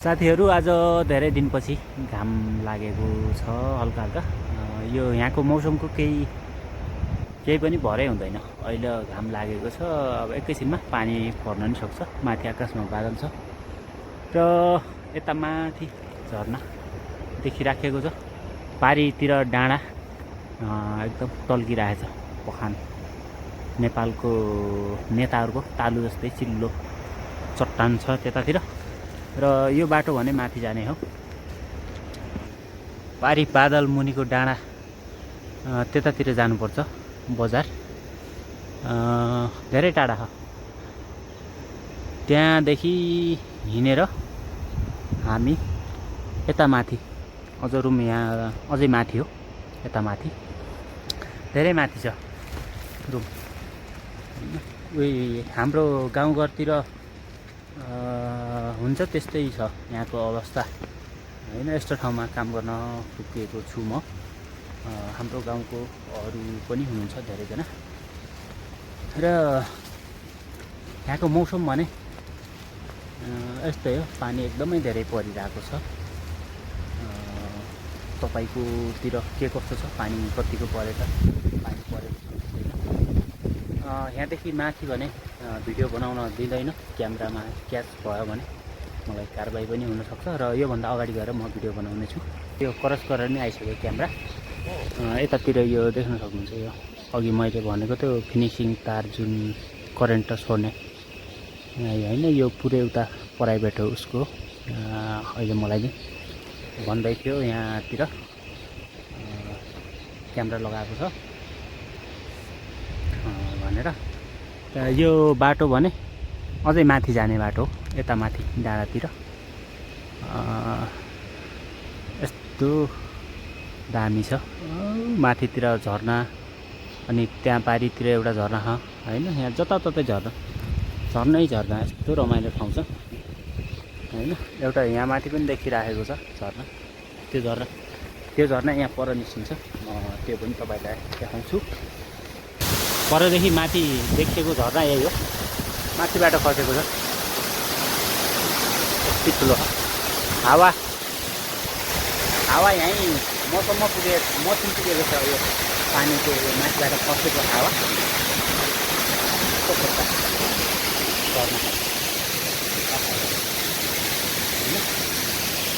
साथीहरू आज धेरै दिनपछि घाम लागेको छ हल्का हल्का। यो यहाँको मौसमको केही पनि भरै हुँदैन। अहिले घाम लागेको छ, अब एकैछिनमा पानी पर्न नि सक्छ। माथि आकाशमा बादल छ र यता माथि झरना देखिराखेको छ। पारीतिर डाँडा एकदम टल्किरहेछ। पखान नेपालको नेताहरूको तालु जस्तै चिल्लो चट्टान छ त्यतातिर र यो बाटो भने माथि जाने हो। पारी बादल मुनिको डाँडा त्यतातिर जानुपर्छ। बजार धेरै टाढा हो। त्यहाँदेखि हिँडेर हामी यता माथि अझ रुम यहाँ अझै माथि हो। यता माथि धेरै माथि छ रुम। उही हाम्रो गाउँघरतिर हुन्छ त्यस्तै छ यहाँको अवस्था हैन। यस्तो ठाउँमा काम गर्न पुगेको छु म। हाम्रो गाउँको अरू पनि हुनुहुन्छ धेरैजना र यहाँको मौसम भने यस्तै हो। पानी एकदमै धेरै परिरहेको छ। तपाईकोतिर के कस्तो छ? पानी कतिको परेछ? पानी परेको छैन? यहाँदेखि माथि भने भिडियो बनाउन दिँदैन। क्यामेरामा क्याच भयो भने मलाई कारबाही पनि हुनसक्छ र योभन्दा अगाडि गएर म भिडियो बनाउने छु। यो क्रस गरेर नै आइसक्यो क्यामेरा। यतातिर यो देख्न सक्नुहुन्छ। यो अघि मैले भनेको त्यो फिनिसिङ तार जुन करेन्ट छोड्ने होइन, यो पुरै उता प्राइभेट हो उसको। अहिले मलाई नि भन्दै थियो यहाँतिर क्यामेरा लगाएको छ भनेर। यो बाटो भने अझै माथि जाने बाटो हो। यता माथि डाँडातिर यस्तो दामी छ। माथितिर झरना अनि त्यहाँ पारीतिर एउटा झरना छ होइन। यहाँ जताततै झर्नै झरना। यस्तो रमाइलो ठाउँ छ होइन। एउटा यहाँ माथि पनि देखिराखेको छ झरना। त्यो झरना यहाँ पर निस्किन्छ। त्यो पनि तपाईँलाई देखाउँछु। परदेखि माथि देखेको झरना यही हो। माथिबाट खसेको छ। यति ठुलो हावा यहीँ मौसममा मौसम पुगेको छ। यो पानीको यो माथिबाट खसेको हावा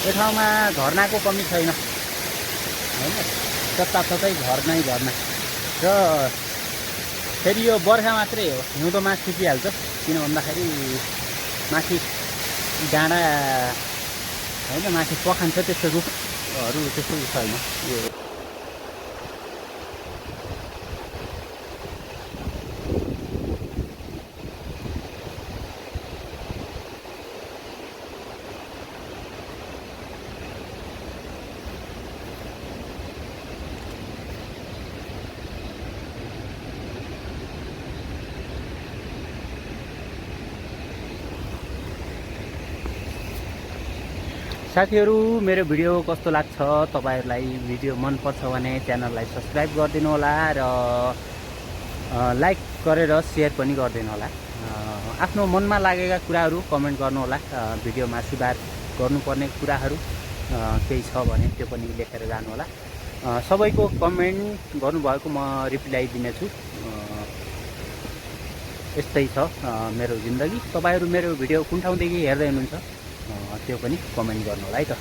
यो ठाउँमा झरनाको कमी छैन होइन। जताततै झर्नै झर्ना र फेरि यो बर्खा मात्रै हो। हिउँदोमा सुकिहाल्छ। किन भन्दाखेरि माथि डाँडा होइन, माथि पखान छ, त्यस्तो रुखहरू त्यस्तो छैन। यो साथीहरू, मेरो भिडियो कस्तो लाग्छ? तपाईहरुलाई भिडियो मन पर्छ भने च्यानललाई सब्स्क्राइब गरिदिनु होला र लाइक गरेर सेयर पनि गरिदिनु होला। आफ्नो मनमा लागेका कुराहरू कमेन्ट गर्नु होला। भिडियोमा सुधार गर्नुपर्ने कुराहरू केही छ भने त्यो पनि लेखेर जानु होला। सबैको कमेन्ट गर्नुभएको म रिप्लाई दिनेछु। यस्तै छ मेरो जिन्दगी। तपाईहरु मेरो भिडियो कुन ठाउँदेखि हेर्दै हुनुहुन्छ त्यो पनि कमेन्ट गर्नु होला है त।